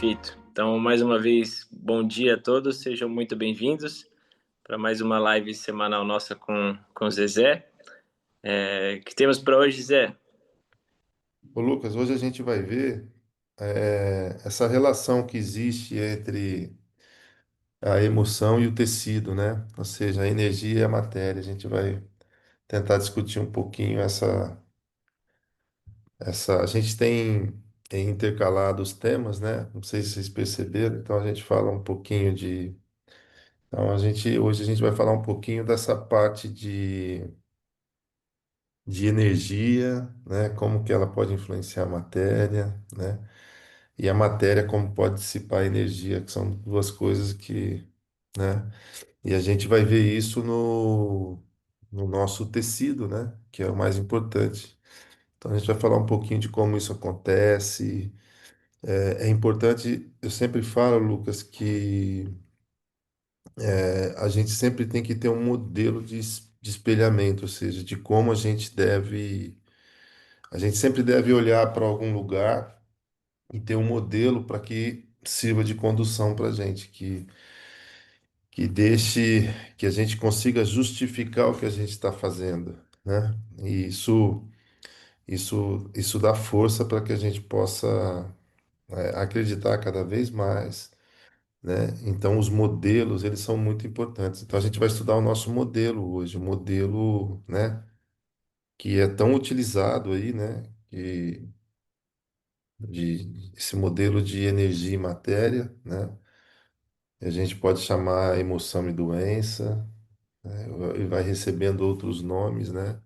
Perfeito. Então, mais uma vez, bom dia a todos, sejam muito bem-vindos para mais uma live semanal nossa com o Zezé. Que temos para hoje, Zé? Ô Lucas, hoje a gente vai ver essa relação que existe entre a emoção e o tecido, né? Ou seja, a energia e a matéria. A gente vai tentar discutir um pouquinho essa. A gente tem intercalado os temas, né? Não sei se vocês perceberam. Então a gente fala um pouquinho de. Então hoje a gente vai falar um pouquinho dessa parte de energia, né? Como que ela pode influenciar a matéria, né? E a matéria, como pode dissipar a energia, que são duas coisas que, né? E a gente vai ver isso no nosso tecido, né? Que é o mais importante. Então a gente vai falar um pouquinho de como isso acontece. É importante, eu sempre falo, Lucas, que a gente sempre tem que ter um modelo de espelhamento, ou seja, de como a gente deve. A gente sempre deve olhar para algum lugar e ter um modelo para que sirva de condução para a gente, que deixe, que a gente consiga justificar o que a gente está fazendo, né? E isso dá força para que a gente possa acreditar cada vez mais, né? Então, os modelos, eles são muito importantes. Então, a gente vai estudar o nosso modelo hoje, o modelo, né, que é tão utilizado aí, né, esse modelo de energia e matéria, né? A gente pode chamar emoção e doença, né? E vai recebendo outros nomes, né?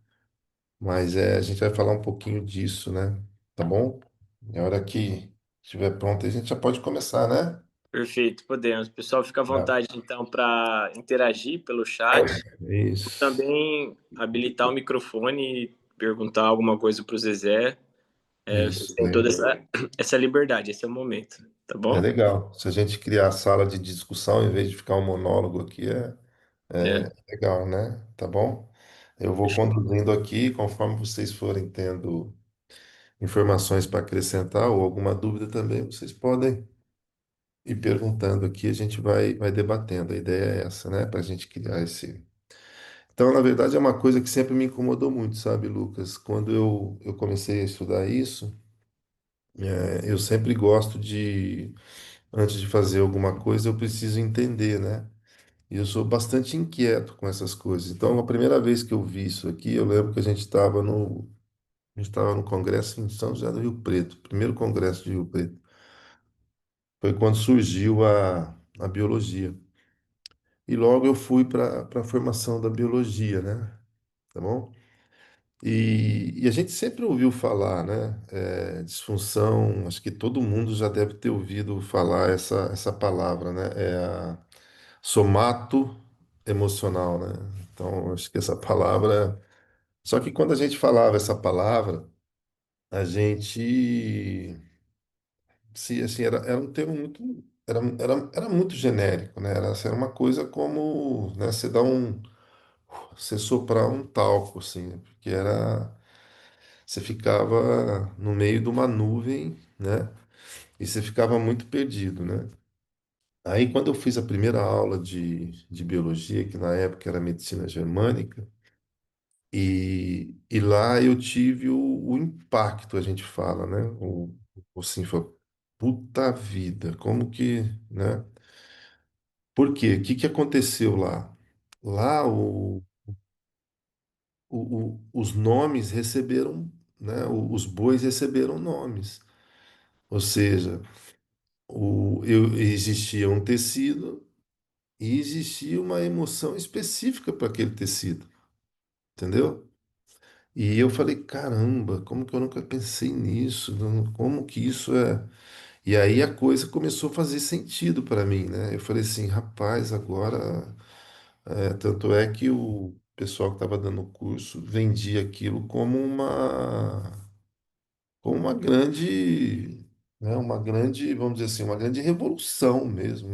Mas a gente vai falar um pouquinho disso, né? Tá bom? Na hora que estiver pronto, a gente já pode começar, né? Perfeito, podemos. Pessoal, fica à Tá. vontade então para interagir pelo chat, Isso, também habilitar o microfone e perguntar alguma coisa para o Zezé. Vocês isso. têm toda essa liberdade, esse é o momento, tá É bom? legal. Se a gente criar a sala de discussão, em vez de ficar um monólogo aqui, É, é legal, né? Tá bom? Eu vou conduzindo aqui, conforme vocês forem tendo informações para acrescentar ou alguma dúvida também, vocês podem ir perguntando aqui, a gente vai debatendo. A ideia é essa, né? Para a gente criar esse. Então, na verdade, é uma coisa que sempre me incomodou muito, sabe, Lucas? Quando eu comecei a estudar isso, eu sempre gosto de, antes de fazer alguma coisa, eu preciso entender, né? E eu sou bastante inquieto com essas coisas. Então, a primeira vez que eu vi isso aqui, eu lembro que a gente estava no congresso em São José do Rio Preto, primeiro congresso de Rio Preto. Foi quando surgiu a biologia. E logo eu fui para a formação da biologia, né? Tá bom? E a gente sempre ouviu falar, né? Disfunção, acho que todo mundo já deve ter ouvido falar essa palavra, né? É a somato emocional, né? Então, acho que essa palavra. Só que quando a gente falava essa palavra, a gente. Se, assim, era um termo muito. Era muito genérico, né? Era uma coisa como, né, você soprar um talco, assim, né? Porque era. Você ficava no meio de uma nuvem, né? E você ficava muito perdido, né? Aí, quando eu fiz a primeira aula de biologia, que na época era medicina germânica, e lá eu tive o impacto, a gente fala, né? O assim, foi, puta vida, como que, né? Por quê? O que que aconteceu lá? Lá os nomes receberam, né? Os bois receberam nomes. Ou seja, existia um tecido e existia uma emoção específica para aquele tecido, entendeu? E eu falei, caramba, como que eu nunca pensei nisso? Como que isso é? E aí a coisa começou a fazer sentido para mim, né? Eu falei assim, rapaz, agora. Tanto é que o pessoal que estava dando o curso vendia aquilo como uma grande, né? Uma grande, vamos dizer assim, uma grande revolução mesmo,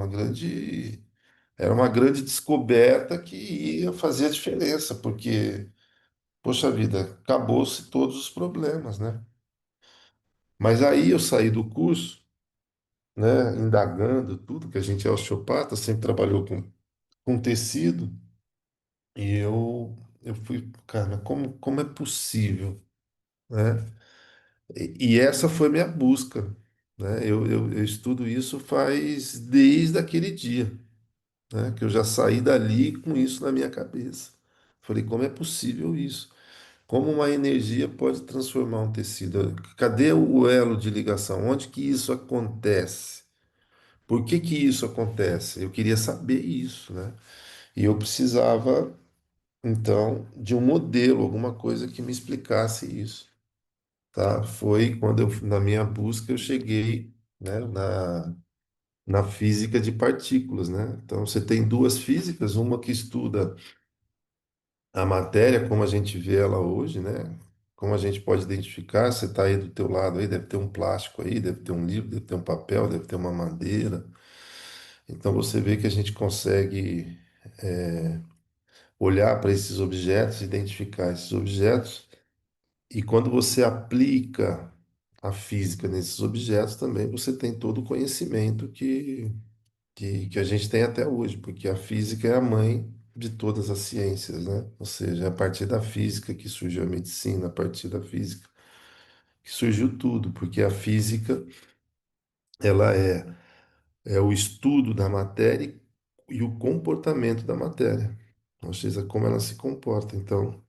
era uma grande descoberta que ia fazer a diferença, porque, poxa vida, acabou-se todos os problemas, né? Mas aí eu saí do curso né, indagando tudo, que a gente é osteopata, sempre trabalhou com tecido, e eu fui, cara, como é possível, né? E essa foi minha busca, né? Eu estudo isso faz desde aquele dia, né? Que eu já saí dali com isso na minha cabeça. Falei, como é possível isso? Como uma energia pode transformar um tecido? Cadê o elo de ligação? Onde que isso acontece? Por que que isso acontece? Eu queria saber isso, né? E eu precisava, então, de um modelo, alguma coisa que me explicasse isso, tá? Foi quando na minha busca, eu cheguei, né, na física de partículas, né? Então, você tem duas físicas, uma que estuda a matéria como a gente vê ela hoje, né? Como a gente pode identificar, você está aí do teu lado aí, deve ter um plástico aí, deve ter um livro, deve ter um papel, deve ter uma madeira. Então você vê que a gente consegue olhar para esses objetos, identificar esses objetos, e quando você aplica a física nesses objetos, também você tem todo o conhecimento que a gente tem até hoje, porque a física é a mãe de todas as ciências, né? Ou seja, é a partir da física que surgiu a medicina, a partir da física que surgiu tudo, porque a física, ela é o estudo da matéria e o comportamento da matéria, ou seja, como ela se comporta. Então,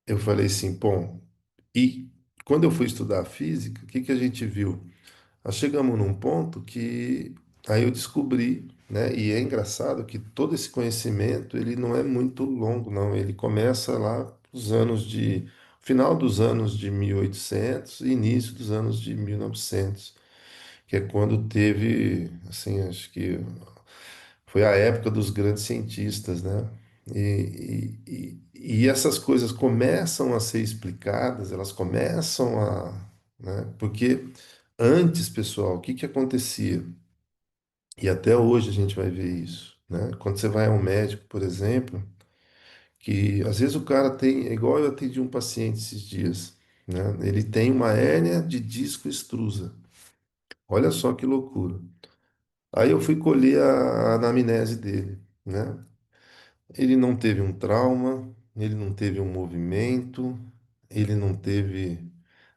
eu falei assim, bom, e quando eu fui estudar a física, o que que a gente viu? Nós chegamos num ponto que aí eu descobri, né? E é engraçado que todo esse conhecimento, ele não é muito longo, não. Ele começa lá nos anos de final dos anos de 1800 e início dos anos de 1900, que é quando teve, assim, acho que foi a época dos grandes cientistas, né? E essas coisas começam a ser explicadas, elas começam a, né? Porque antes, pessoal, o que que acontecia? E até hoje a gente vai ver isso, né? Quando você vai a um médico, por exemplo, que às vezes o cara tem, é igual eu atendi um paciente esses dias, né? Ele tem uma hérnia de disco extrusa. Olha só que loucura. Aí eu fui colher a anamnese dele, né? Ele não teve um trauma, ele não teve um movimento, ele não teve,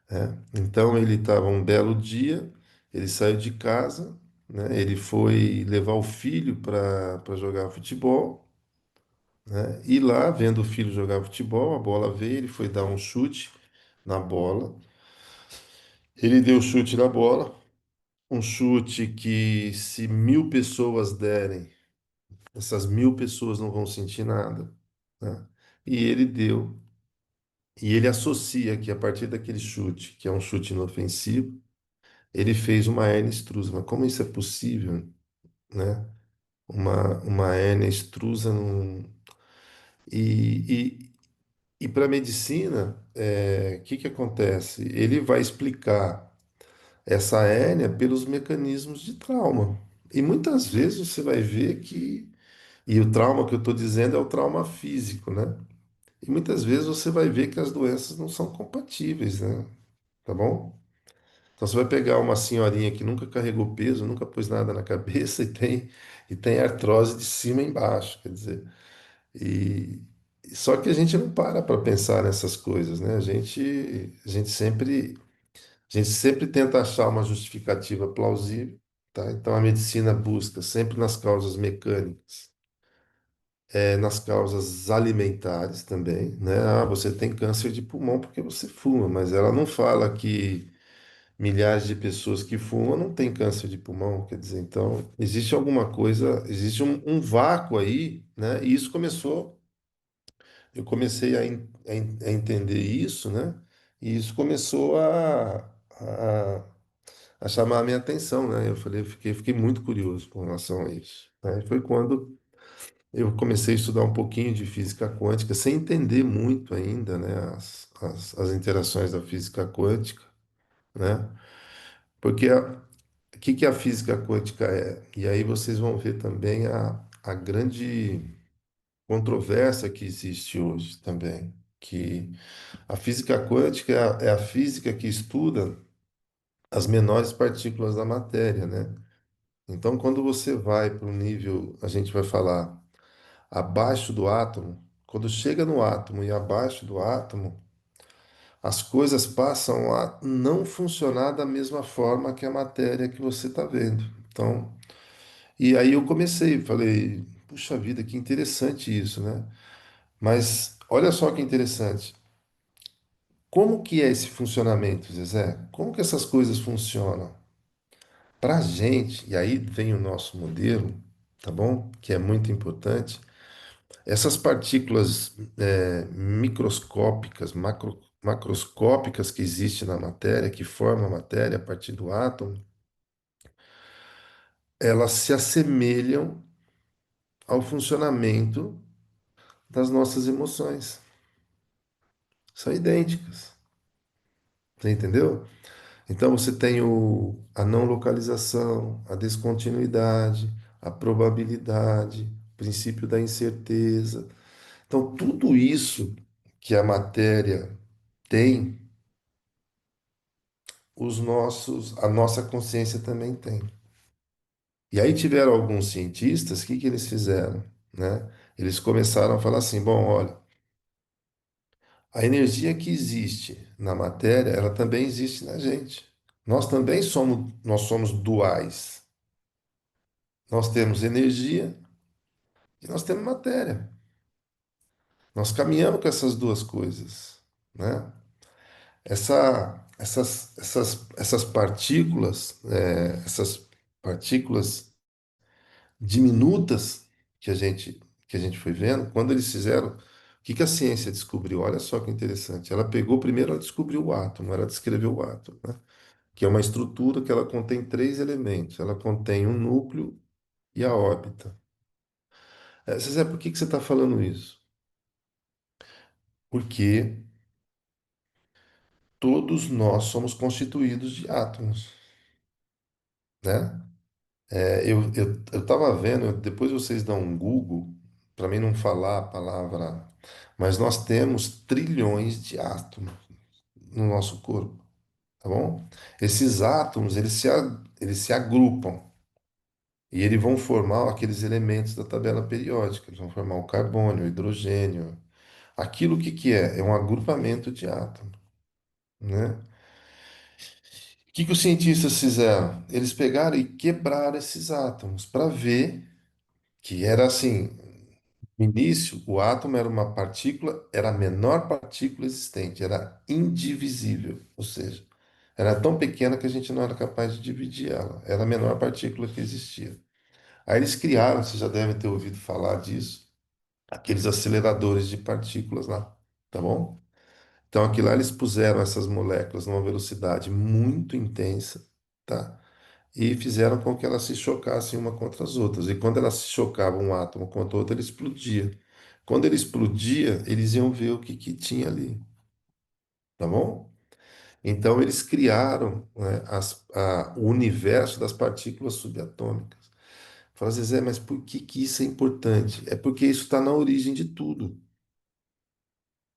né? Então ele estava um belo dia, ele saiu de casa, né? Ele foi levar o filho para jogar futebol, né? E lá, vendo o filho jogar futebol, a bola veio, ele foi dar um chute na bola. Ele deu chute na bola, um chute que se 1.000 pessoas derem, essas 1.000 pessoas não vão sentir nada, né? E ele deu. E ele associa que a partir daquele chute, que é um chute inofensivo, ele fez uma hérnia extrusa. Mas como isso é possível, né? Uma hérnia extrusa num... E, e para a medicina, o que que acontece? Ele vai explicar essa hérnia pelos mecanismos de trauma. E muitas vezes você vai ver que... E o trauma que eu estou dizendo é o trauma físico, né? E muitas vezes você vai ver que as doenças não são compatíveis, né? Tá bom? Então você vai pegar uma senhorinha que nunca carregou peso, nunca pôs nada na cabeça e tem artrose de cima a embaixo, quer dizer. E só que a gente não para pensar nessas coisas, né? A gente sempre tenta achar uma justificativa plausível, tá? Então a medicina busca sempre nas causas mecânicas, nas causas alimentares também, né? Ah, você tem câncer de pulmão porque você fuma, mas ela não fala que milhares de pessoas que fumam não têm câncer de pulmão, quer dizer, então existe alguma coisa, existe um vácuo aí, né? E isso começou, eu comecei a entender isso, né? E isso começou a chamar a minha atenção, né? Eu falei, eu fiquei muito curioso com relação a isso, né? E foi quando eu comecei a estudar um pouquinho de física quântica, sem entender muito ainda, né? As interações da física quântica, né? Porque o que que a física quântica é? E aí vocês vão ver também a grande controvérsia que existe hoje também, que a física quântica é a física que estuda as menores partículas da matéria, né? Então, quando você vai para um nível, a gente vai falar abaixo do átomo, quando chega no átomo e abaixo do átomo, as coisas passam a não funcionar da mesma forma que a matéria que você está vendo. Então, e aí eu comecei, falei, puxa vida, que interessante isso, né? Mas olha só que interessante. Como que é esse funcionamento, Zezé? Como que essas coisas funcionam? Para a gente, e aí vem o nosso modelo, tá bom? Que é muito importante. Essas partículas microscópicas, macroscópicas que existem na matéria, que formam a matéria a partir do átomo, elas se assemelham ao funcionamento das nossas emoções. São idênticas. Você entendeu? Então você tem a não localização, a descontinuidade, a probabilidade, o princípio da incerteza. Então, tudo isso que a matéria tem, a nossa consciência também tem. E aí tiveram alguns cientistas, o que que eles fizeram, né? Eles começaram a falar assim, bom, olha, a energia que existe na matéria, ela também existe na gente. Nós somos duais. Nós temos energia e nós temos matéria. Nós caminhamos com essas duas coisas, né? Essas partículas, essas partículas diminutas que a gente foi vendo, quando eles fizeram, o que que a ciência descobriu? Olha só que interessante. Ela pegou primeiro, ela descobriu o átomo, ela descreveu o átomo, né? Que é uma estrutura que ela contém três elementos. Ela contém um núcleo e a órbita. César, por que que você está falando isso? Porque todos nós somos constituídos de átomos, né? Eu estava vendo, depois vocês dão um Google, para mim não falar a palavra, mas nós temos trilhões de átomos no nosso corpo, tá bom? Esses átomos, eles se agrupam e eles vão formar aqueles elementos da tabela periódica, eles vão formar o carbono, o hidrogênio. Aquilo o que que é? É um agrupamento de átomos, né? O que que os cientistas fizeram? Eles pegaram e quebraram esses átomos para ver que era assim. No início, o átomo era uma partícula, era a menor partícula existente, era indivisível, ou seja, era tão pequena que a gente não era capaz de dividir ela, era a menor partícula que existia. Aí eles criaram, você já deve ter ouvido falar disso, aqueles aceleradores de partículas lá, tá bom? Então, aqui lá eles puseram essas moléculas numa velocidade muito intensa, tá? E fizeram com que elas se chocassem uma contra as outras. E quando elas se chocavam um átomo contra o outro, ele explodia. Quando ele explodia, eles iam ver o que que tinha ali, tá bom? Então, eles criaram, né, o universo das partículas subatômicas. Fala, Zezé, mas por que que isso é importante? É porque isso está na origem de tudo,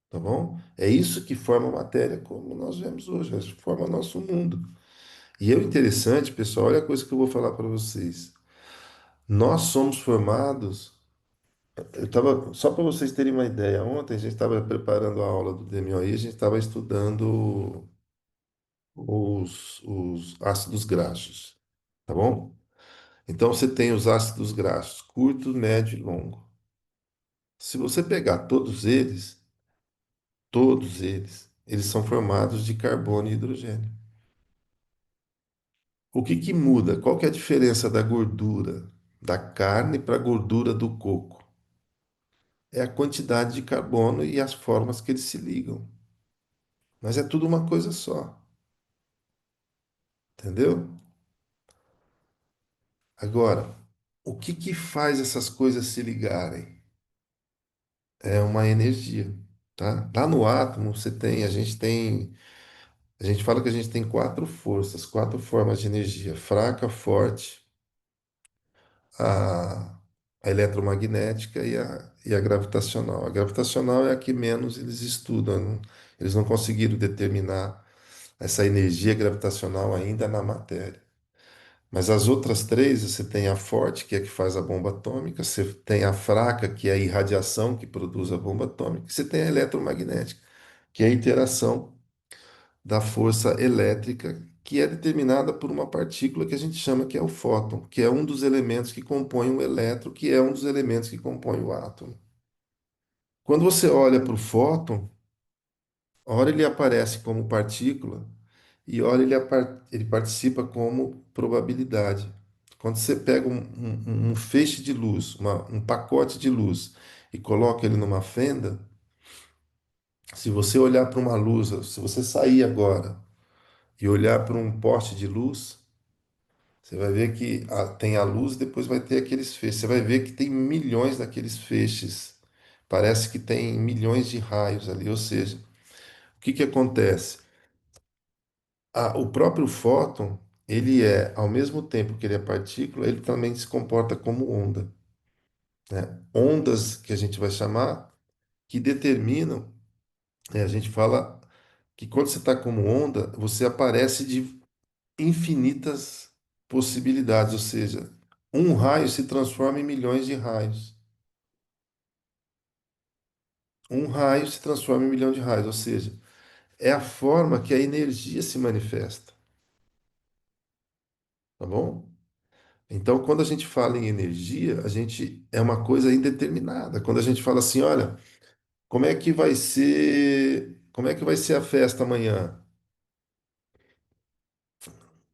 tá bom? É isso que forma a matéria como nós vemos hoje, é isso que forma nosso mundo. E é o interessante, pessoal, olha a coisa que eu vou falar para vocês. Nós somos formados. Só para vocês terem uma ideia, ontem a gente estava preparando a aula do DMOI, a gente estava estudando os ácidos graxos, tá bom? Então você tem os ácidos graxos curto, médio e longo. Se você pegar eles são formados de carbono e hidrogênio. O que que muda? Qual que é a diferença da gordura da carne para a gordura do coco? É a quantidade de carbono e as formas que eles se ligam. Mas é tudo uma coisa só, entendeu? Agora, o que que faz essas coisas se ligarem? É uma energia, tá? Lá no átomo a gente fala que a gente tem quatro forças, quatro formas de energia: fraca, forte, a, a eletromagnética e a gravitacional. A gravitacional é a que menos eles estudam, eles não conseguiram determinar. essa energia gravitacional ainda na matéria. Mas as outras três, você tem a forte, que é a que faz a bomba atômica, você tem a fraca, que é a irradiação que produz a bomba atômica, e você tem a eletromagnética, que é a interação da força elétrica, que é determinada por uma partícula que a gente chama que é o fóton, que é um dos elementos que compõem o elétron, que é um dos elementos que compõem o átomo. Quando você olha para o fóton, ora ele aparece como partícula e ora ele participa como probabilidade. Quando você pega um feixe de luz, um pacote de luz, e coloca ele numa fenda, se você olhar para uma luz, se você sair agora e olhar para um poste de luz, você vai ver que tem a luz e depois vai ter aqueles feixes. Você vai ver que tem milhões daqueles feixes. Parece que tem milhões de raios ali. Ou seja, o que que acontece? O próprio fóton, ele é, ao mesmo tempo que ele é partícula, ele também se comporta como onda, né? Ondas que a gente vai chamar, que determinam, a gente fala que quando você está como onda, você aparece de infinitas possibilidades, ou seja, um raio se transforma em milhões de raios. Um raio se transforma em milhão de raios, ou seja, é a forma que a energia se manifesta, tá bom? Então, quando a gente fala em energia, a gente é uma coisa indeterminada. Quando a gente fala assim, olha, como é que vai ser a festa amanhã?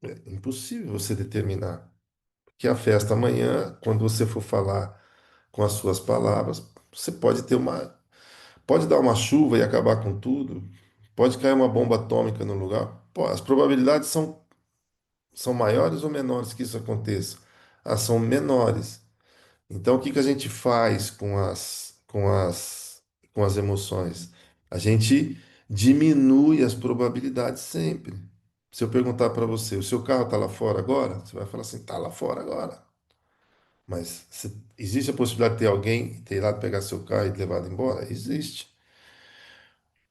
É impossível você determinar. Que a festa amanhã, quando você for falar com as suas palavras, você pode dar uma chuva e acabar com tudo, pode cair uma bomba atômica no lugar. Pô, as probabilidades são maiores ou menores que isso aconteça? São menores. Então, o que que a gente faz com as emoções? A gente diminui as probabilidades sempre. Se eu perguntar para você, o seu carro está lá fora agora? Você vai falar assim, está lá fora agora. Mas existe a possibilidade de ter alguém ter lá pegar seu carro e levado embora? Existe.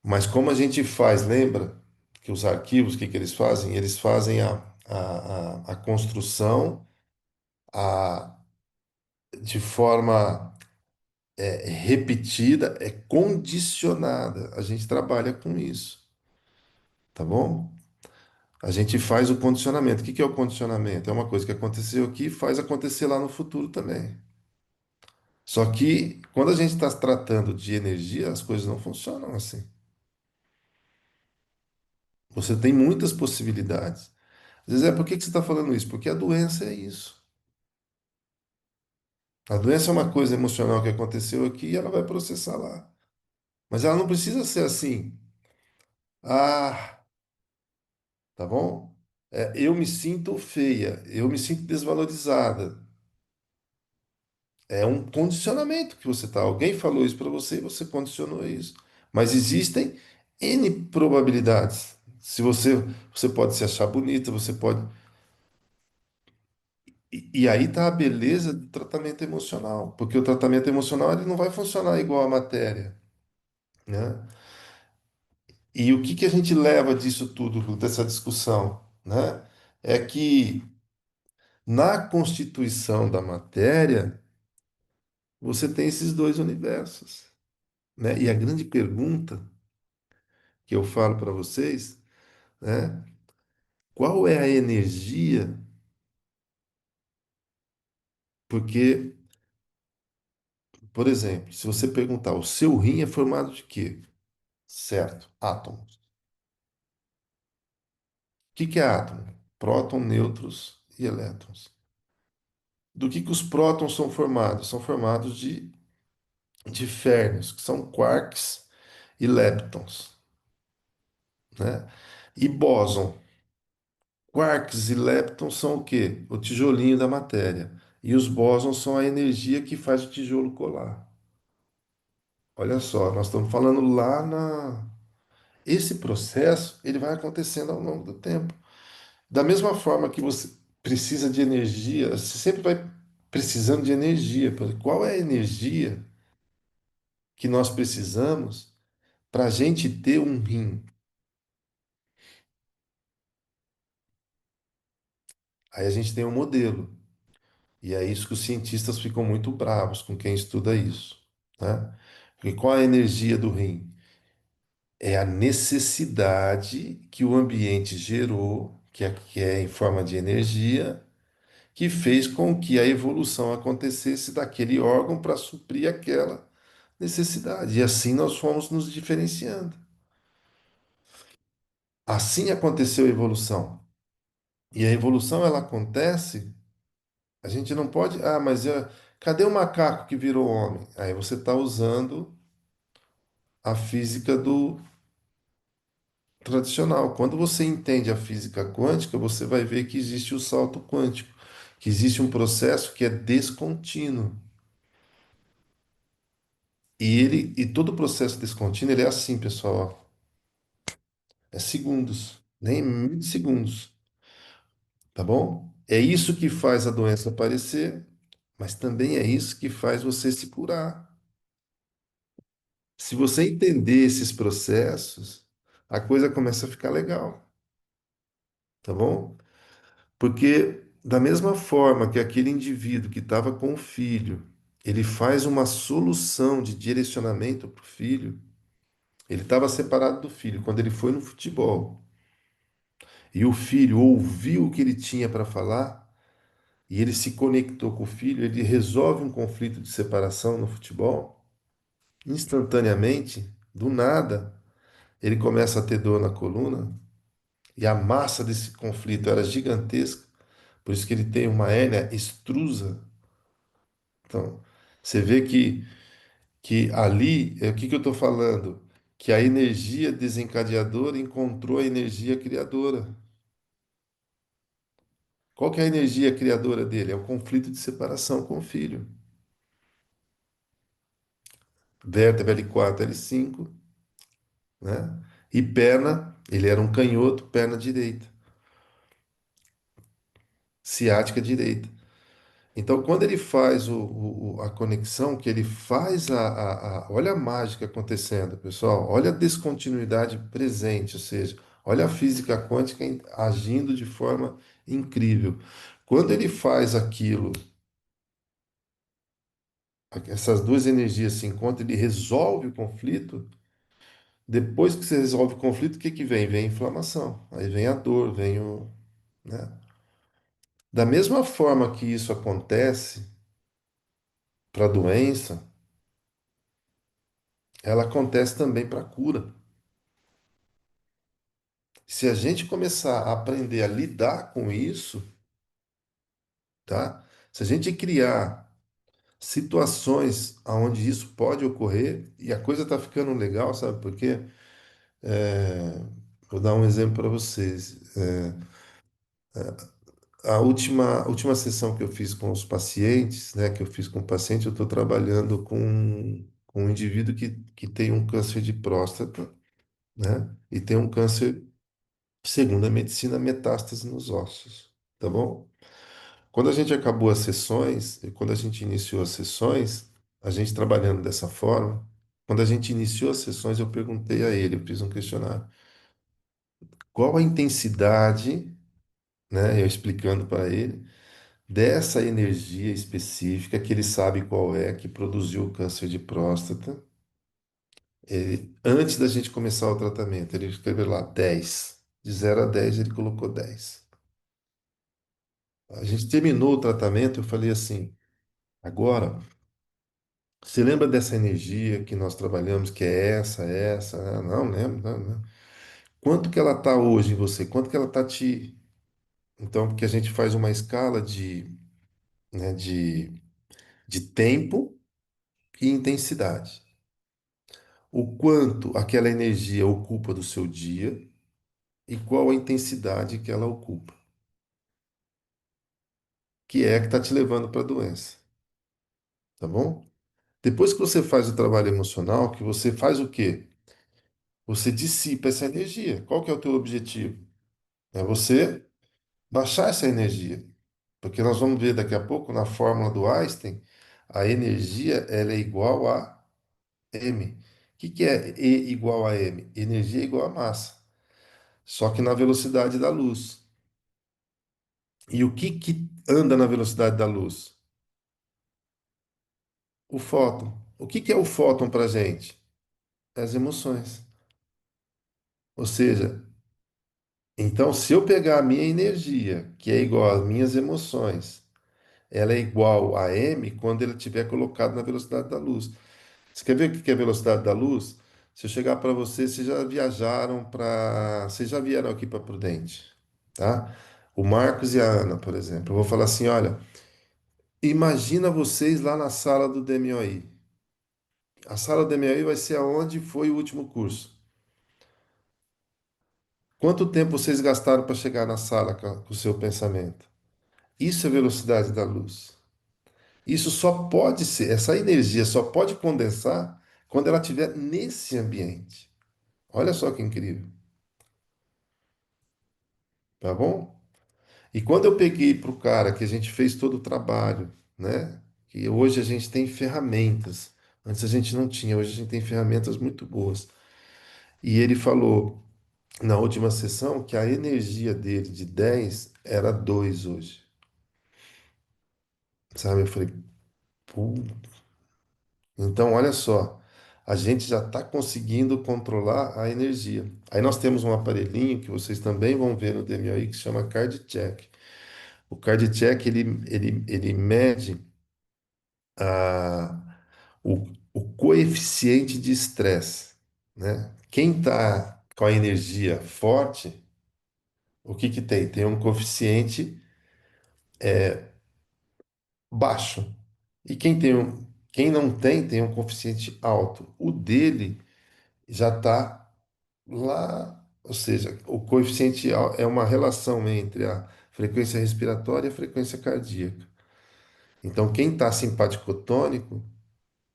Mas como a gente faz, lembra que os arquivos, o que que eles fazem? Eles fazem a construção a, de forma repetida, é condicionada. A gente trabalha com isso, tá bom? A gente faz o condicionamento. O que que é o condicionamento? É uma coisa que aconteceu aqui e faz acontecer lá no futuro também. Só que quando a gente está tratando de energia, as coisas não funcionam assim. Você tem muitas possibilidades. Às vezes, por que que você está falando isso? Porque a doença é isso. A doença é uma coisa emocional que aconteceu aqui e ela vai processar lá. Mas ela não precisa ser assim. Ah, tá bom? Eu me sinto feia, eu me sinto desvalorizada. É um condicionamento que você tá. Alguém falou isso para você e você condicionou isso. Mas existem N probabilidades. Se você pode se achar bonita, você pode. E aí tá a beleza do tratamento emocional, porque o tratamento emocional ele não vai funcionar igual a matéria, né? E o que que a gente leva disso tudo, dessa discussão, né? É que na constituição da matéria, você tem esses dois universos, né? E a grande pergunta que eu falo para vocês, né? Qual é a energia? Porque, por exemplo, se você perguntar, o seu rim é formado de quê? Certo, átomos. O que que é átomo? Próton, nêutrons e elétrons. Do que os prótons são formados? São formados de férmions, que são quarks e leptons, né? E bóson. Quarks e leptons são o quê? O tijolinho da matéria. E os bósons são a energia que faz o tijolo colar. Olha só, nós estamos falando lá na. Esse processo, ele vai acontecendo ao longo do tempo. Da mesma forma que você precisa de energia, você sempre vai precisando de energia. Qual é a energia que nós precisamos para a gente ter um rim? Aí a gente tem um modelo. E é isso que os cientistas ficam muito bravos com quem estuda isso, né? Porque qual é a energia do rim? É a necessidade que o ambiente gerou, que é em forma de energia, que fez com que a evolução acontecesse daquele órgão para suprir aquela necessidade. E assim nós fomos nos diferenciando. Assim aconteceu a evolução. E a evolução ela acontece, a gente não pode, cadê o macaco que virou homem? Aí você está usando a física do tradicional. Quando você entende a física quântica, você vai ver que existe o salto quântico, que existe um processo que é descontínuo. E todo o processo descontínuo, ele é assim, pessoal, ó, é segundos, nem milissegundos, tá bom? É isso que faz a doença aparecer, mas também é isso que faz você se curar. Se você entender esses processos, a coisa começa a ficar legal, tá bom? Porque da mesma forma que aquele indivíduo que estava com o filho, ele faz uma solução de direcionamento para o filho, ele estava separado do filho quando ele foi no futebol. E o filho ouviu o que ele tinha para falar e ele se conectou com o filho, ele resolve um conflito de separação no futebol, instantaneamente, do nada, ele começa a ter dor na coluna e a massa desse conflito era gigantesca, por isso que ele tem uma hérnia extrusa. Então, você vê que ali, o que que eu estou falando? Que a energia desencadeadora encontrou a energia criadora. Qual que é a energia criadora dele? É o conflito de separação com o filho. Vértebra L4, L5, né? E perna, ele era um canhoto, perna direita, ciática direita. Então, quando ele faz a conexão, que ele faz olha a mágica acontecendo, pessoal, olha a descontinuidade presente, ou seja, olha a física quântica agindo de forma incrível. Quando ele faz aquilo, essas duas energias se encontram, ele resolve o conflito. Depois que você resolve o conflito, o que que vem? Vem a inflamação, aí vem a dor, né? Da mesma forma que isso acontece para a doença, ela acontece também para a cura. Se a gente começar a aprender a lidar com isso, tá? Se a gente criar situações onde isso pode ocorrer, e a coisa está ficando legal, sabe por quê? É, vou dar um exemplo para vocês. A última sessão que eu fiz com os pacientes, né, que eu fiz com o paciente, eu estou trabalhando com um indivíduo que tem um câncer de próstata, né, e tem um câncer, segundo a medicina, metástase nos ossos, tá bom? Quando a gente acabou as sessões, e quando a gente iniciou as sessões, a gente trabalhando dessa forma, quando a gente iniciou as sessões, eu perguntei a ele, eu fiz um questionário, qual a intensidade, né, eu explicando para ele, dessa energia específica que ele sabe qual é, que produziu o câncer de próstata, antes da gente começar o tratamento. Ele escreveu lá 10. De 0 a 10 ele colocou 10. A gente terminou o tratamento, eu falei assim, agora, você lembra dessa energia que nós trabalhamos, que é essa, essa? Ah, não lembro, não, não. Quanto que ela está hoje em você? Quanto que ela está te... Então, porque a gente faz uma escala né, de tempo e intensidade. O quanto aquela energia ocupa do seu dia e qual a intensidade que ela ocupa, que é a que está te levando para a doença, tá bom? Depois que você faz o trabalho emocional, que você faz o quê? Você dissipa essa energia. Qual que é o teu objetivo? É você baixar essa energia. Porque nós vamos ver daqui a pouco na fórmula do Einstein, a energia ela é igual a m. O que que é E igual a m? Energia é igual a massa, só que na velocidade da luz. E o que que anda na velocidade da luz? O fóton. O que que é o fóton para a gente? As emoções. Ou seja, então se eu pegar a minha energia, que é igual às minhas emoções, ela é igual a m quando ele estiver colocado na velocidade da luz. Você quer ver o que que é a velocidade da luz? Se eu chegar para você, vocês já viajaram para. Vocês já vieram aqui para Prudente, tá? O Marcos e a Ana, por exemplo. Eu vou falar assim: olha, imagina vocês lá na sala do DMOI. A sala do DMOI vai ser aonde foi o último curso. Quanto tempo vocês gastaram para chegar na sala com o seu pensamento? Isso é velocidade da luz. Isso só pode ser, essa energia só pode condensar quando ela estiver nesse ambiente. Olha só que incrível, tá bom? E quando eu peguei para o cara que a gente fez todo o trabalho, né? Que hoje a gente tem ferramentas. Antes a gente não tinha, hoje a gente tem ferramentas muito boas. E ele falou na última sessão que a energia dele de 10 era 2 hoje. Sabe? Eu falei, pô. Então olha só, a gente já está conseguindo controlar a energia. Aí nós temos um aparelhinho que vocês também vão ver no DMOI que se chama Card Check. O Card Check ele mede a, o coeficiente de estresse, né? Quem está com a energia forte, o que que tem? Tem um coeficiente baixo. E quem não tem, tem um coeficiente alto. O dele já está lá, ou seja, o coeficiente é uma relação entre a frequência respiratória e a frequência cardíaca. Então, quem está simpaticotônico,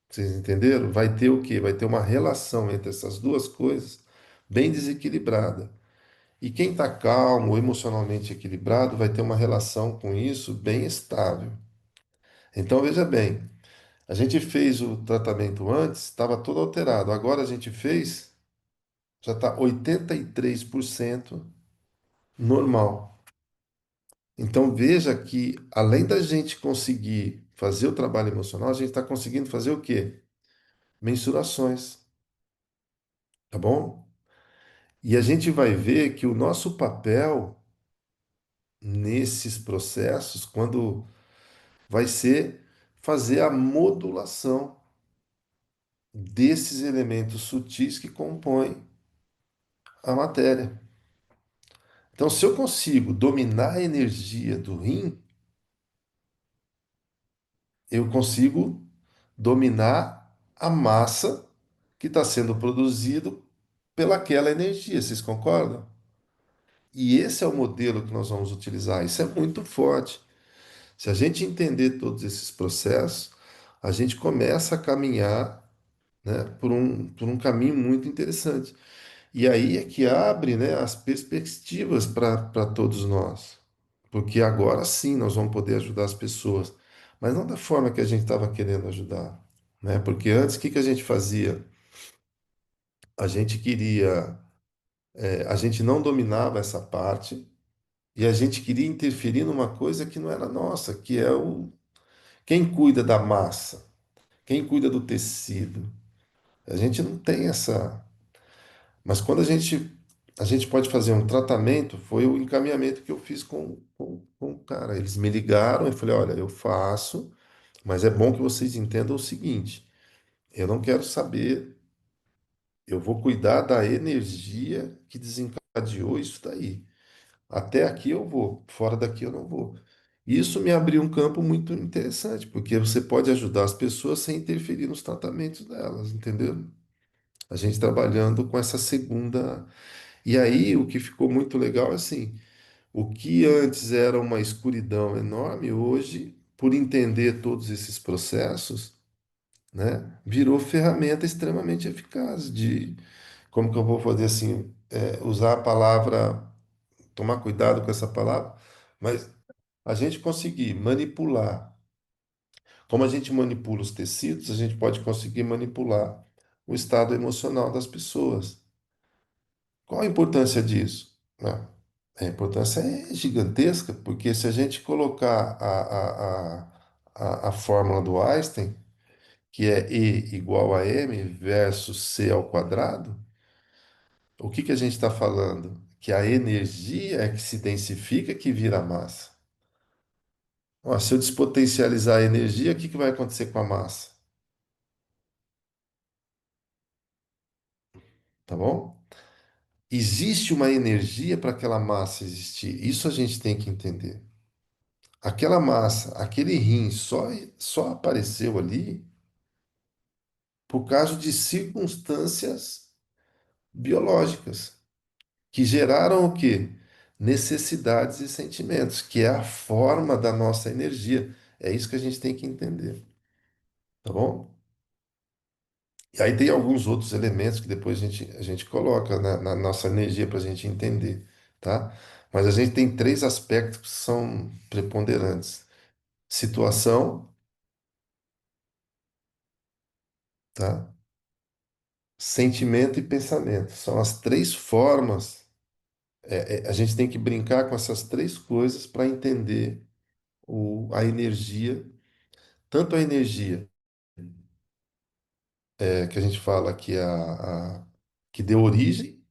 vocês entenderam? Vai ter o quê? Vai ter uma relação entre essas duas coisas bem desequilibrada. E quem está calmo, emocionalmente equilibrado, vai ter uma relação com isso bem estável. Então, veja bem, a gente fez o tratamento antes, estava todo alterado. Agora a gente fez, já está 83% normal. Então, veja que além da gente conseguir fazer o trabalho emocional, a gente está conseguindo fazer o quê? Mensurações, tá bom? E a gente vai ver que o nosso papel nesses processos, quando vai ser fazer a modulação desses elementos sutis que compõem a matéria. Então, se eu consigo dominar a energia do rim, eu consigo dominar a massa que está sendo produzido pelaquela energia. Vocês concordam? E esse é o modelo que nós vamos utilizar. Isso é muito forte. Se a gente entender todos esses processos, a gente começa a caminhar, né, por um caminho muito interessante. E aí é que abre, né, as perspectivas para todos nós. Porque agora sim nós vamos poder ajudar as pessoas, mas não da forma que a gente estava querendo ajudar, né? Porque antes o que que a gente fazia? A gente queria, a gente não dominava essa parte e a gente queria interferir numa coisa que não era nossa, que é o quem cuida da massa, quem cuida do tecido. A gente não tem essa. Mas quando a gente pode fazer um tratamento, foi o encaminhamento que eu fiz com o cara. Eles me ligaram e falei, olha, eu faço, mas é bom que vocês entendam o seguinte, eu não quero saber, eu vou cuidar da energia que desencadeou isso daí. Até aqui eu vou, fora daqui eu não vou. Isso me abriu um campo muito interessante, porque você pode ajudar as pessoas sem interferir nos tratamentos delas, entendeu? A gente trabalhando com essa segunda. E aí, o que ficou muito legal é assim, o que antes era uma escuridão enorme, hoje, por entender todos esses processos, né, virou ferramenta extremamente eficaz de, como que eu vou fazer assim, usar a palavra, tomar cuidado com essa palavra, mas a gente conseguir manipular, como a gente manipula os tecidos, a gente pode conseguir manipular o estado emocional das pessoas. Qual a importância disso? Né? A importância é gigantesca, porque se a gente colocar a fórmula do Einstein, que é E igual a m versus c ao quadrado, o que que a gente está falando? Que a energia é que se densifica que vira massa. Ó, se eu despotencializar a energia, o que que vai acontecer com a massa? Tá bom? Existe uma energia para aquela massa existir. Isso a gente tem que entender. Aquela massa, aquele rim só apareceu ali por causa de circunstâncias biológicas que geraram o quê? Necessidades e sentimentos, que é a forma da nossa energia. É isso que a gente tem que entender, tá bom? E aí tem alguns outros elementos que depois a gente coloca na nossa energia para a gente entender, tá? Mas a gente tem três aspectos que são preponderantes: situação, tá? Sentimento e pensamento. São as três formas. A gente tem que brincar com essas três coisas para entender a energia, tanto a energia que a gente fala que que deu origem,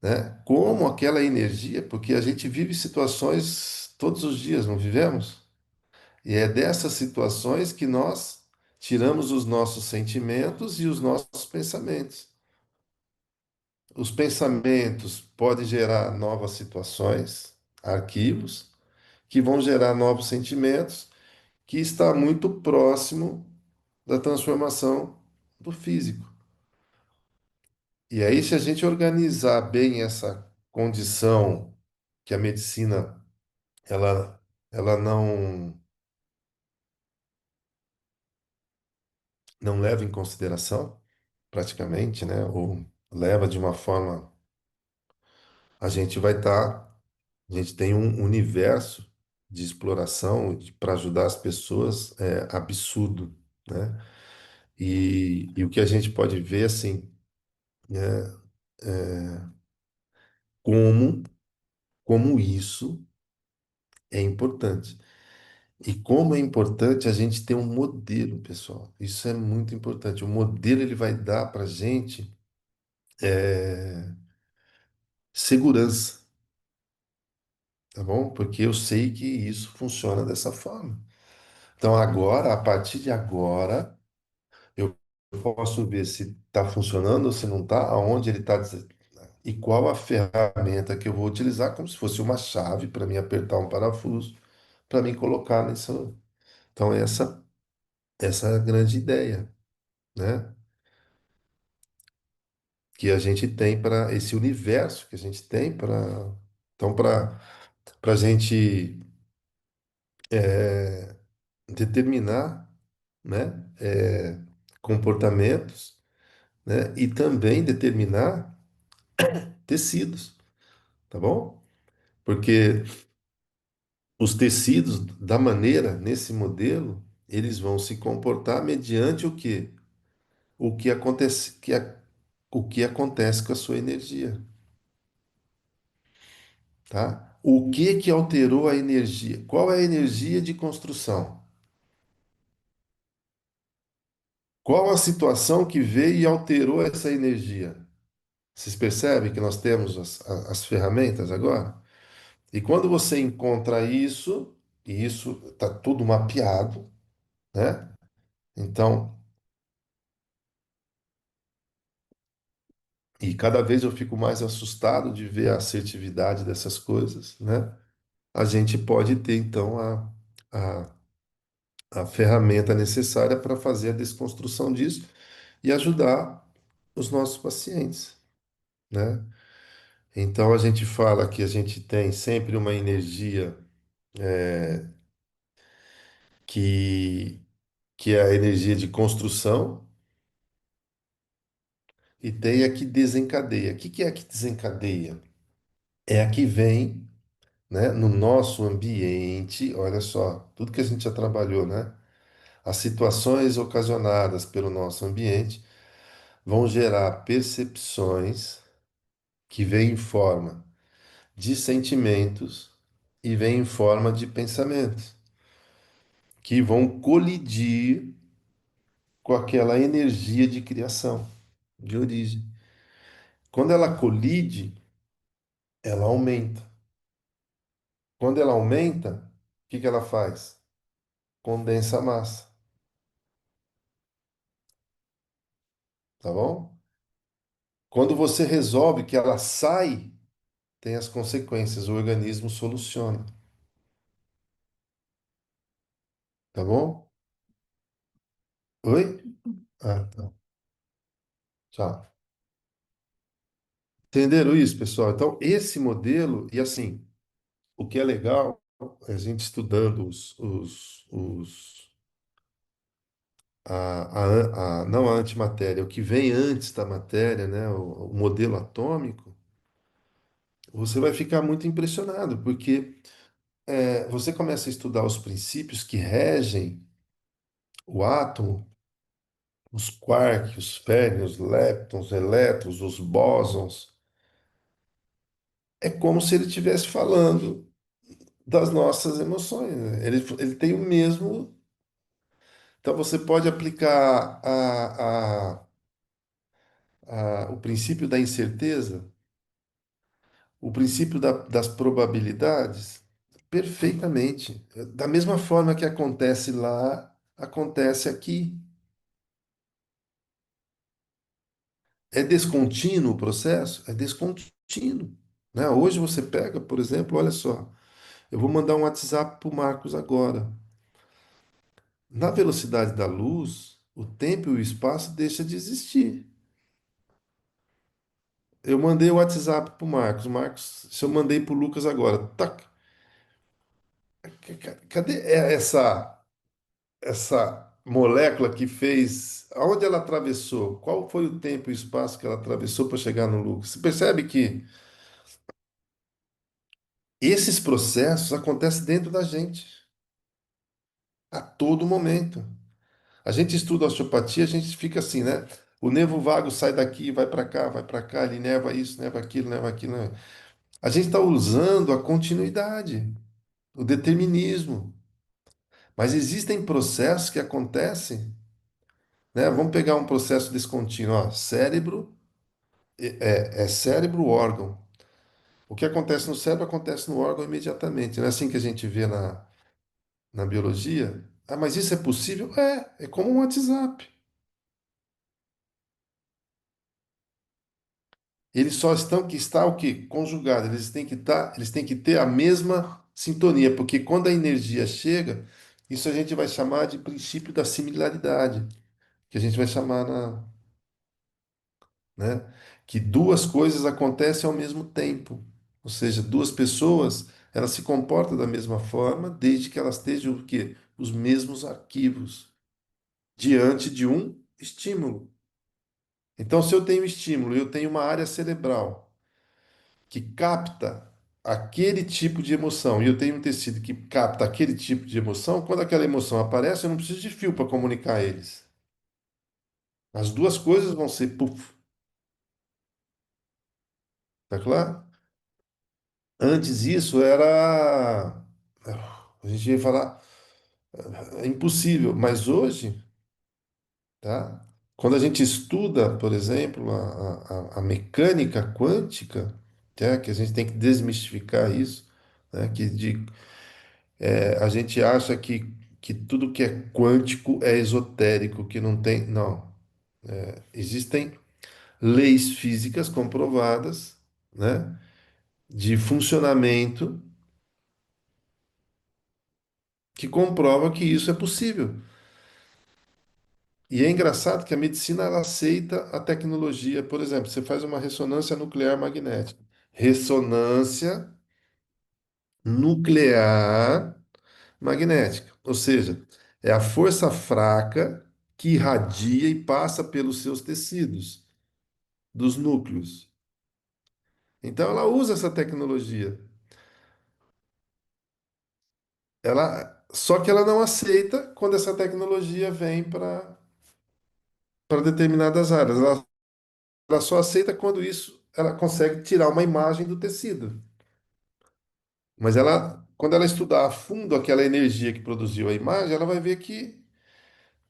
né? Como aquela energia, porque a gente vive situações todos os dias, não vivemos? E é dessas situações que nós tiramos os nossos sentimentos e os nossos pensamentos. Os pensamentos podem gerar novas situações, arquivos, que vão gerar novos sentimentos, que está muito próximo da transformação do físico. E aí, se a gente organizar bem essa condição que a medicina ela não leva em consideração, praticamente, né? Ou leva de uma forma, a gente vai estar, a gente tem um universo de exploração para ajudar as pessoas absurdo, né? E o que a gente pode ver, assim, né? Como, como isso é importante. E como é importante a gente ter um modelo, pessoal. Isso é muito importante. O modelo ele vai dar para a gente segurança, tá bom? Porque eu sei que isso funciona dessa forma. Então agora, a partir de agora, eu posso ver se está funcionando ou se não está, aonde ele está e qual a ferramenta que eu vou utilizar, como se fosse uma chave para mim apertar um parafuso, para mim colocar nisso. Então essa é a grande ideia, né? Que a gente tem para esse universo que a gente tem para então para a gente determinar, né, comportamentos, né, e também determinar tecidos, tá bom? Porque os tecidos da maneira nesse modelo eles vão se comportar mediante o quê? O que acontece o que acontece com a sua energia, tá? O que que alterou a energia? Qual é a energia de construção? Qual a situação que veio e alterou essa energia? Vocês percebem que nós temos as ferramentas agora? E quando você encontra isso, e isso está tudo mapeado, né? Então, e cada vez eu fico mais assustado de ver a assertividade dessas coisas, né? A gente pode ter, então, a, a ferramenta necessária para fazer a desconstrução disso e ajudar os nossos pacientes, né? Então a gente fala que a gente tem sempre uma energia que, que é a energia de construção e tem a que desencadeia. O que que é a que desencadeia? É a que vem, né, no nosso ambiente, olha só, tudo que a gente já trabalhou, né? As situações ocasionadas pelo nosso ambiente vão gerar percepções que vêm em forma de sentimentos e vem em forma de pensamentos, que vão colidir com aquela energia de criação, de origem. Quando ela colide, ela aumenta. Quando ela aumenta, o que que ela faz? Condensa a massa, tá bom? Quando você resolve que ela sai, tem as consequências, o organismo soluciona, tá bom? Oi? Ah, tá. Tchau. Entenderam isso, pessoal? Então, esse modelo, e assim, o que é legal, é a gente estudando não a antimatéria, o que vem antes da matéria, né, o modelo atômico, você vai ficar muito impressionado, porque você começa a estudar os princípios que regem o átomo, os quarks, os férmions, leptons, elétrons, os bósons. É como se ele estivesse falando das nossas emoções, né? Ele tem o mesmo. Então você pode aplicar o princípio da incerteza, o princípio das probabilidades, perfeitamente. Da mesma forma que acontece lá, acontece aqui. É descontínuo o processo? É descontínuo. Né? Hoje você pega, por exemplo, olha só, eu vou mandar um WhatsApp para o Marcos agora. Na velocidade da luz, o tempo e o espaço deixam de existir. Eu mandei o WhatsApp para o Marcos. O Marcos, se eu mandei para o Lucas agora, tac, cadê essa molécula que fez? Aonde ela atravessou? Qual foi o tempo e o espaço que ela atravessou para chegar no Lucas? Você percebe que esses processos acontecem dentro da gente a todo momento. A gente estuda osteopatia, a gente fica assim, né? O nervo vago sai daqui, vai para cá, ele neva isso, neva aquilo, neva aquilo. A gente está usando a continuidade, o determinismo. Mas existem processos que acontecem, né? Vamos pegar um processo descontínuo, ó, cérebro é cérebro órgão. O que acontece no cérebro acontece no órgão imediatamente. Não é assim que a gente vê na biologia? Ah, mas isso é possível? É como um WhatsApp. Eles só estão que está o quê? Conjugado. Eles têm que ter a mesma sintonia, porque quando a energia chega, isso a gente vai chamar de princípio da similaridade, que a gente vai chamar né? Que duas coisas acontecem ao mesmo tempo. Ou seja, duas pessoas, elas se comportam da mesma forma, desde que elas estejam o quê? Os mesmos arquivos diante de um estímulo. Então, se eu tenho estímulo, eu tenho uma área cerebral que capta aquele tipo de emoção, e eu tenho um tecido que capta aquele tipo de emoção, quando aquela emoção aparece, eu não preciso de fio para comunicar eles. As duas coisas vão ser puff, tá claro? Antes isso era. A gente ia falar, é impossível, mas hoje, tá? Quando a gente estuda, por exemplo, a mecânica quântica, que a gente tem que desmistificar isso, né? A gente acha que tudo que é quântico é esotérico, que não tem. Não. Existem leis físicas comprovadas, né? De funcionamento que comprova que isso é possível. E é engraçado que a medicina ela aceita a tecnologia. Por exemplo, você faz uma ressonância nuclear magnética. Ressonância nuclear magnética. Ou seja, é a força fraca que irradia e passa pelos seus tecidos, dos núcleos. Então ela usa essa tecnologia. Só que ela não aceita quando essa tecnologia vem para determinadas áreas. Ela só aceita quando isso ela consegue tirar uma imagem do tecido. Mas ela, quando ela estudar a fundo aquela energia que produziu a imagem, ela vai ver que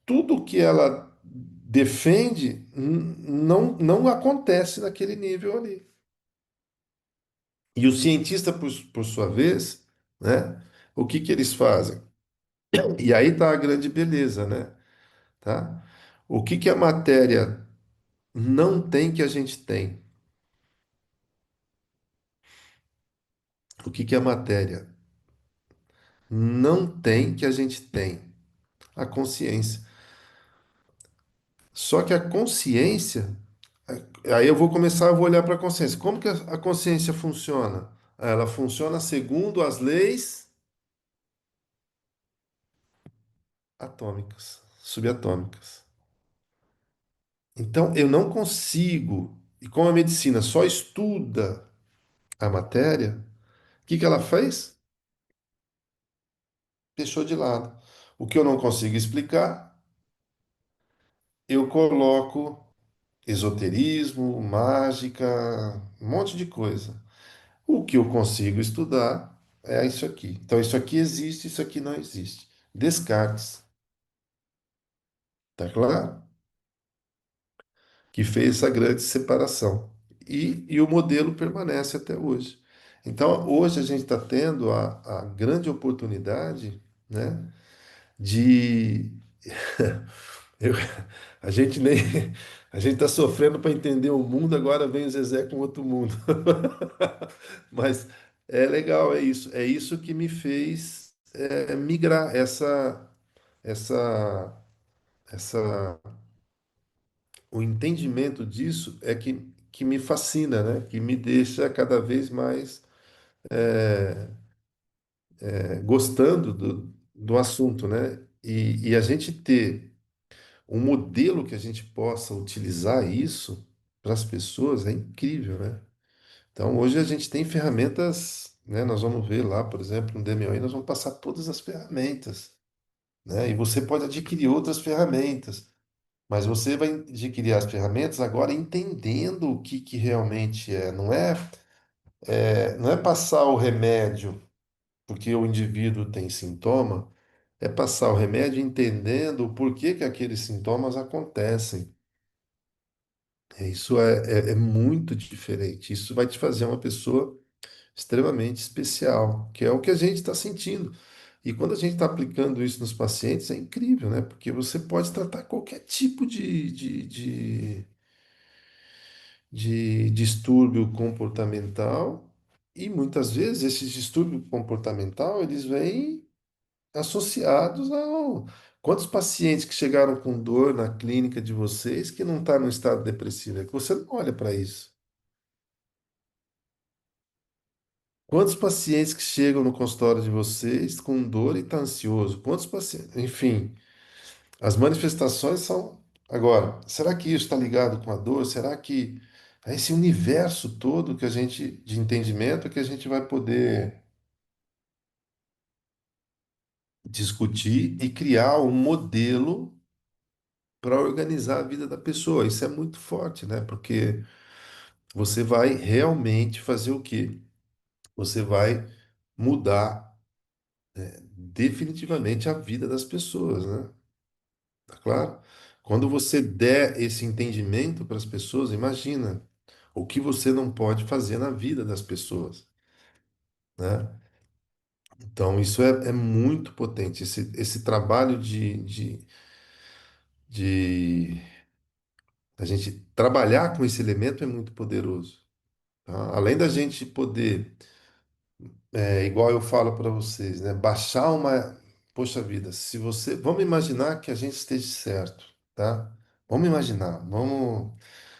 tudo que ela defende não acontece naquele nível ali. E o cientista, por sua vez, né, o que que eles fazem? E aí está a grande beleza, né? Tá? O que que a matéria não tem que a gente tem? O que que a matéria não tem que a gente tem? A consciência. Só que a consciência, aí eu vou começar, eu vou olhar para a consciência. Como que a consciência funciona? Ela funciona segundo as leis atômicas, subatômicas. Então, eu não consigo, e como a medicina só estuda a matéria, o que que ela fez? Deixou de lado. O que eu não consigo explicar, eu coloco esoterismo, mágica, um monte de coisa. O que eu consigo estudar é isso aqui. Então, isso aqui existe, isso aqui não existe. Descartes, tá claro? Que fez essa grande separação. E o modelo permanece até hoje. Então, hoje a gente está tendo a grande oportunidade, né, de eu- a gente nem a gente está sofrendo para entender o mundo, agora vem o Zezé com outro mundo. Mas é legal, é isso que me fez migrar essa essa o entendimento disso é que me fascina, né? Que me deixa cada vez mais gostando do assunto, né? E a gente ter um modelo que a gente possa utilizar isso para as pessoas é incrível, né? Então, hoje a gente tem ferramentas, né? Nós vamos ver lá, por exemplo, no DMOI, nós vamos passar todas as ferramentas, né? E você pode adquirir outras ferramentas, mas você vai adquirir as ferramentas agora entendendo o que realmente é. Não é passar o remédio porque o indivíduo tem sintoma, é passar o remédio entendendo o porquê que aqueles sintomas acontecem. Isso é muito diferente. Isso vai te fazer uma pessoa extremamente especial, que é o que a gente está sentindo. E quando a gente está aplicando isso nos pacientes, é incrível, né? Porque você pode tratar qualquer tipo de distúrbio comportamental, e muitas vezes esses distúrbios comportamental, eles vêm associados ao... Quantos pacientes que chegaram com dor na clínica de vocês que não está no estado depressivo? É que você não olha para isso. Quantos pacientes que chegam no consultório de vocês com dor e está ansioso? Quantos pacientes? Enfim, as manifestações são. Agora, será que isso está ligado com a dor? Será que é esse universo todo que a gente, de entendimento, que a gente vai poder discutir e criar um modelo para organizar a vida da pessoa? Isso é muito forte, né? Porque você vai realmente fazer o quê? Você vai mudar definitivamente a vida das pessoas, né? Tá claro? Quando você der esse entendimento para as pessoas, imagina o que você não pode fazer na vida das pessoas, né? Então, isso é muito potente. Esse trabalho de a gente trabalhar com esse elemento é muito poderoso, tá? Além da gente poder, igual eu falo para vocês, né? Baixar uma. Poxa vida, se você. Vamos imaginar que a gente esteja certo, tá? Vamos imaginar, vamos.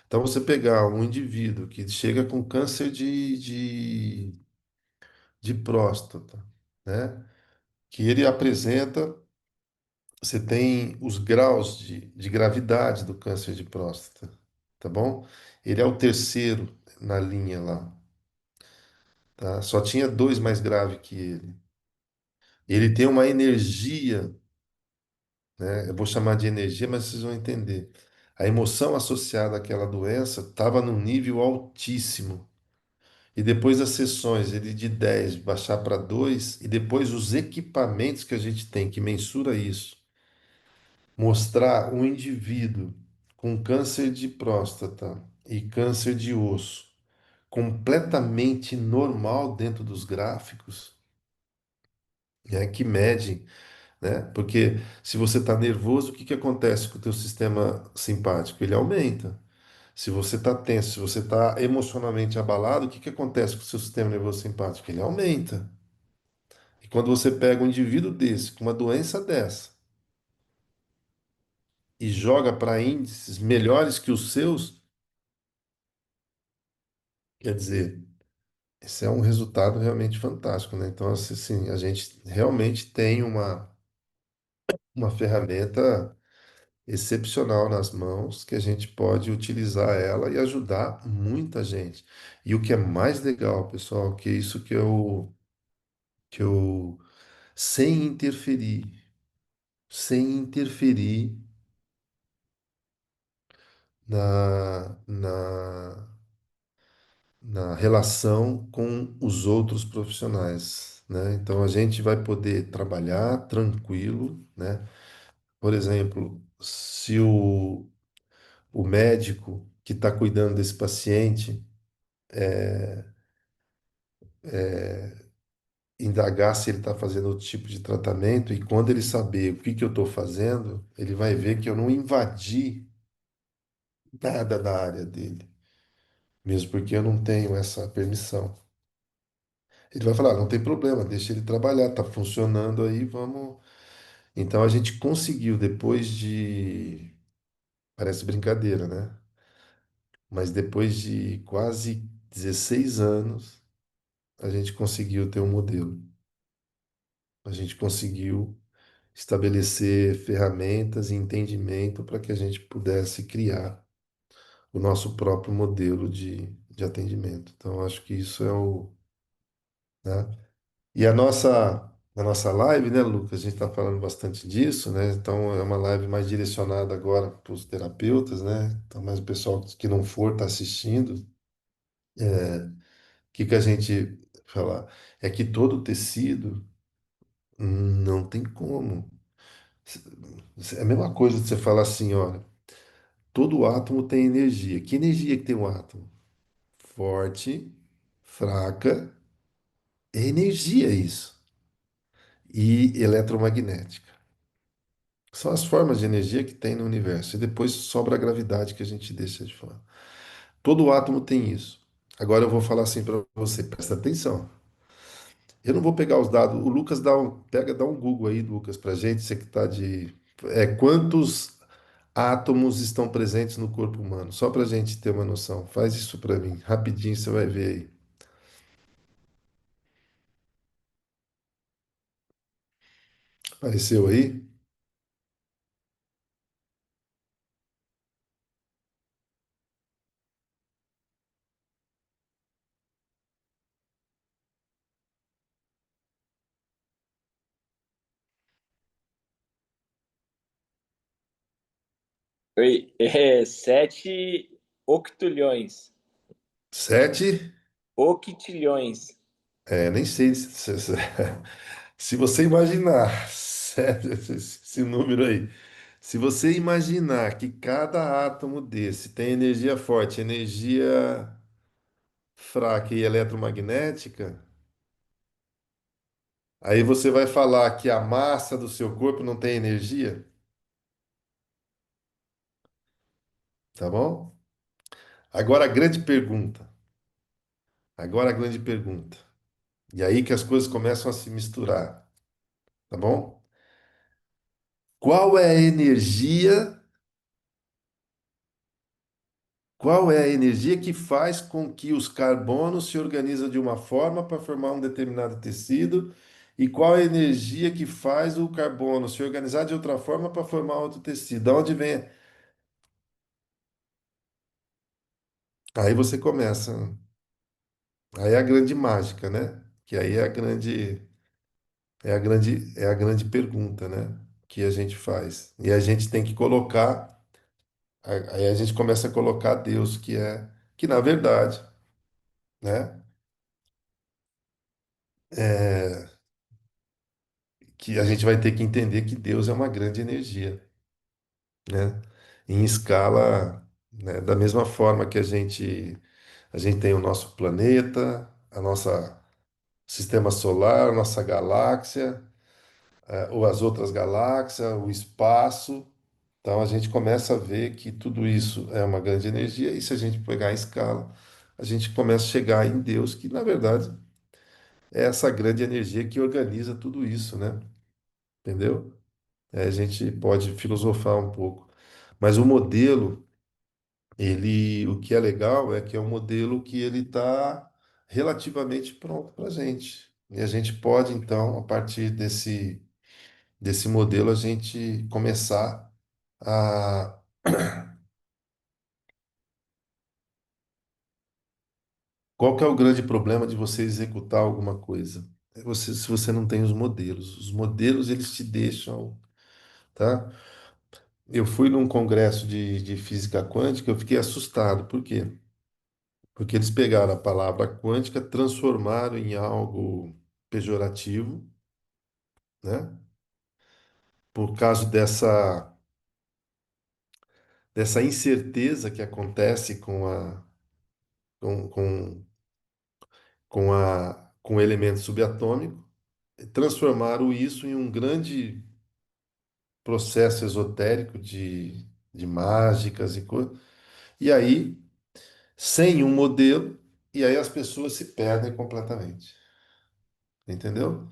Então, você pegar um indivíduo que chega com câncer de próstata, né? Que ele apresenta, você tem os graus de gravidade do câncer de próstata, tá bom? Ele é o terceiro na linha lá, tá? Só tinha dois mais graves que ele. Ele tem uma energia, né? Eu vou chamar de energia, mas vocês vão entender. A emoção associada àquela doença estava num nível altíssimo. e depois as sessões, ele de 10 baixar para 2 e depois os equipamentos que a gente tem que mensura isso, mostrar um indivíduo com câncer de próstata e câncer de osso completamente normal dentro dos gráficos, né, que medem, né? Porque se você está nervoso, o que que acontece com o teu sistema simpático? Ele aumenta. Se você está tenso, se você está emocionalmente abalado, o que que acontece com o seu sistema nervoso simpático? Ele aumenta. E quando você pega um indivíduo desse, com uma doença dessa, e joga para índices melhores que os seus, quer dizer, esse é um resultado realmente fantástico, né? Então, assim, a gente realmente tem uma ferramenta excepcional nas mãos que a gente pode utilizar ela e ajudar muita gente. E o que é mais legal, pessoal, que é isso que eu sem interferir, sem interferir na relação com os outros profissionais, né? Então a gente vai poder trabalhar tranquilo, né? Por exemplo, se o médico que está cuidando desse paciente indagar se ele está fazendo outro tipo de tratamento e quando ele saber o que que eu estou fazendo, ele vai ver que eu não invadi nada da área dele, mesmo porque eu não tenho essa permissão. Ele vai falar, não tem problema, deixa ele trabalhar, tá funcionando aí, vamos. Então a gente conseguiu, depois de. Parece brincadeira, né? Mas depois de quase 16 anos, a gente conseguiu ter um modelo. A gente conseguiu estabelecer ferramentas e entendimento para que a gente pudesse criar o nosso próprio modelo de atendimento. Então, acho que isso é o. Né? E a nossa live, né, Lucas? A gente está falando bastante disso, né? Então, é uma live mais direcionada agora para os terapeutas, né? Então, mais o pessoal que não for está assistindo. O que que a gente falar? É que todo tecido não tem como. É a mesma coisa de você falar assim, olha, todo átomo tem energia. Que energia que tem um átomo? Forte, fraca, é energia isso. E eletromagnética. São as formas de energia que tem no universo. E depois sobra a gravidade que a gente deixa de falar. Todo átomo tem isso. Agora eu vou falar assim para você, presta atenção. Eu não vou pegar os dados. O Lucas dá um Google aí, Lucas, para gente. Você que está de. Quantos átomos estão presentes no corpo humano? Só para a gente ter uma noção. Faz isso para mim. Rapidinho você vai ver aí. Apareceu aí? Oi, 7 octilhões. 7? Octilhões. Nem sei se você imaginar, sério, esse número aí. Se você imaginar que cada átomo desse tem energia forte, energia fraca e eletromagnética, aí você vai falar que a massa do seu corpo não tem energia, tá bom? Agora a grande pergunta. Agora a grande pergunta. E aí que as coisas começam a se misturar, tá bom? Qual é a energia? Qual é a energia que faz com que os carbonos se organizam de uma forma para formar um determinado tecido? E qual é a energia que faz o carbono se organizar de outra forma para formar outro tecido? Da onde vem? Aí você começa. Aí é a grande mágica, né? Que aí é a grande pergunta, né? Que a gente faz. E a gente tem que colocar. Aí a gente começa a colocar Deus, que na verdade, né? é, que a gente vai ter que entender que Deus é uma grande energia, né? Em escala, né, da mesma forma que a gente tem o nosso planeta, a nossa sistema solar, a nossa galáxia, ou as outras galáxias, o espaço. Então a gente começa a ver que tudo isso é uma grande energia, e se a gente pegar a escala, a gente começa a chegar em Deus, que na verdade é essa grande energia que organiza tudo isso, né? Entendeu? A gente pode filosofar um pouco. Mas o modelo, o que é legal é que é um modelo que ele está relativamente pronto para a gente. E a gente pode, então, a partir desse modelo, a gente começar a. Qual que é o grande problema de você executar alguma coisa? É você, se você não tem os modelos. Os modelos, eles te deixam, tá? Eu fui num congresso de física quântica, eu fiquei assustado. Por quê? Porque eles pegaram a palavra quântica, transformaram em algo pejorativo, né? Por causa dessa incerteza que acontece com, com, com o elemento subatômico, transformaram isso em um grande processo esotérico de mágicas e coisas. E aí, sem um modelo, e aí as pessoas se perdem completamente. Entendeu?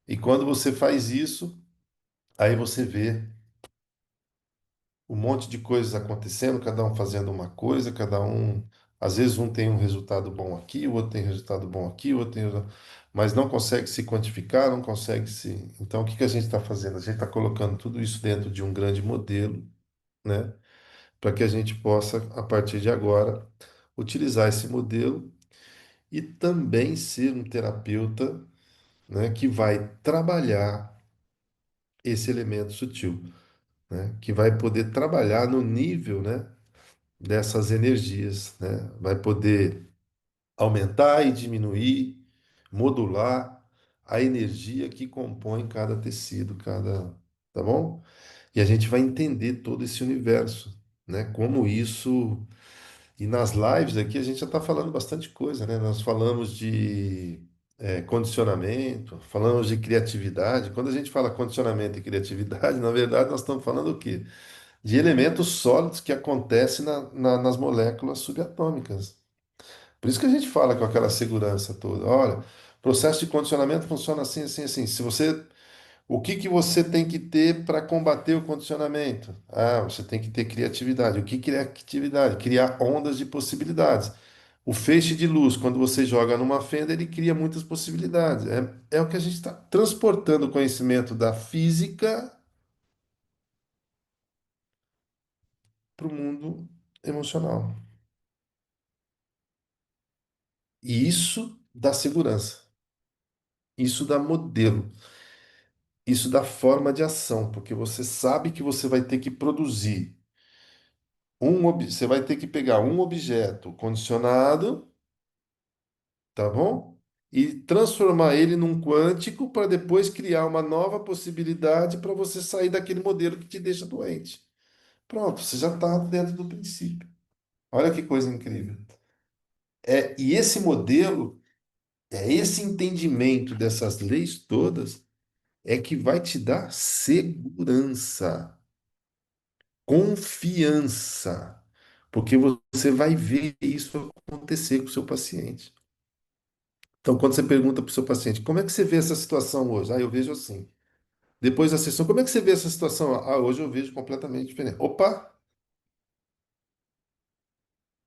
E quando você faz isso, aí você vê um monte de coisas acontecendo, cada um fazendo uma coisa, cada um. Às vezes um tem um resultado bom aqui, o outro tem resultado bom aqui, o outro tem. Mas não consegue se quantificar, não consegue se. Então, o que que a gente está fazendo? A gente está colocando tudo isso dentro de um grande modelo, né? Para que a gente possa, a partir de agora, utilizar esse modelo e também ser um terapeuta, né, que vai trabalhar esse elemento sutil, né, que vai poder trabalhar no nível, né, dessas energias, né, vai poder aumentar e diminuir, modular a energia que compõe cada tecido, tá bom? E a gente vai entender todo esse universo, né, como isso. E nas lives aqui a gente já está falando bastante coisa, né? Nós falamos de condicionamento, falamos de criatividade. Quando a gente fala condicionamento e criatividade, na verdade nós estamos falando o quê? De elementos sólidos que acontecem nas moléculas subatômicas. Por isso que a gente fala com aquela segurança toda. Olha, o processo de condicionamento funciona assim, assim, assim. Se você O que que você tem que ter para combater o condicionamento? Ah, você tem que ter criatividade. O que que é criatividade? Criar ondas de possibilidades. O feixe de luz, quando você joga numa fenda, ele cria muitas possibilidades. É o que a gente está transportando o conhecimento da física para o mundo emocional. E isso dá segurança. Isso dá modelo. Isso dá forma de ação, porque você sabe que você vai ter que produzir você vai ter que pegar um objeto condicionado, tá bom? E transformar ele num quântico para depois criar uma nova possibilidade para você sair daquele modelo que te deixa doente. Pronto, você já está dentro do princípio. Olha que coisa incrível. E esse modelo, esse entendimento dessas leis todas, é que vai te dar segurança, confiança, porque você vai ver isso acontecer com o seu paciente. Então, quando você pergunta para o seu paciente, como é que você vê essa situação hoje? Ah, eu vejo assim. Depois da sessão, como é que você vê essa situação? Ah, hoje eu vejo completamente diferente. Opa,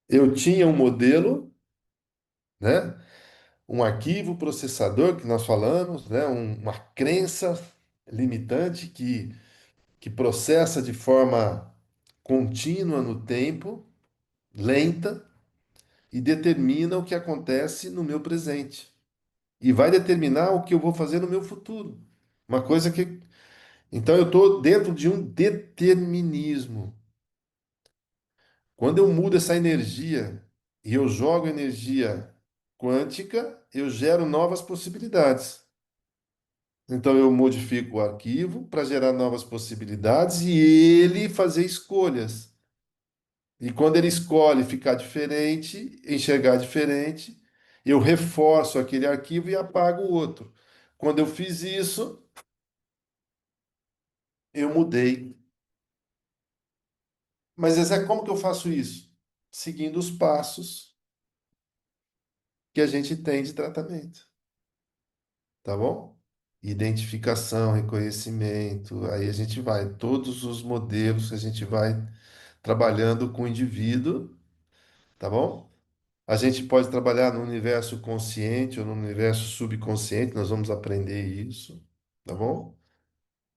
eu tinha um modelo, né? Um arquivo processador que nós falamos, né? Uma crença limitante que processa de forma contínua no tempo, lenta, e determina o que acontece no meu presente. E vai determinar o que eu vou fazer no meu futuro. Uma coisa que Então eu estou dentro de um determinismo. Quando eu mudo essa energia e eu jogo energia quântica, eu gero novas possibilidades. Então eu modifico o arquivo para gerar novas possibilidades e ele fazer escolhas. E quando ele escolhe ficar diferente, enxergar diferente, eu reforço aquele arquivo e apago o outro. Quando eu fiz isso, eu mudei. Mas Zé, como que eu faço isso? Seguindo os passos que a gente tem de tratamento, tá bom? Identificação, reconhecimento, aí a gente vai, todos os modelos que a gente vai trabalhando com o indivíduo, tá bom? A gente pode trabalhar no universo consciente ou no universo subconsciente, nós vamos aprender isso, tá bom?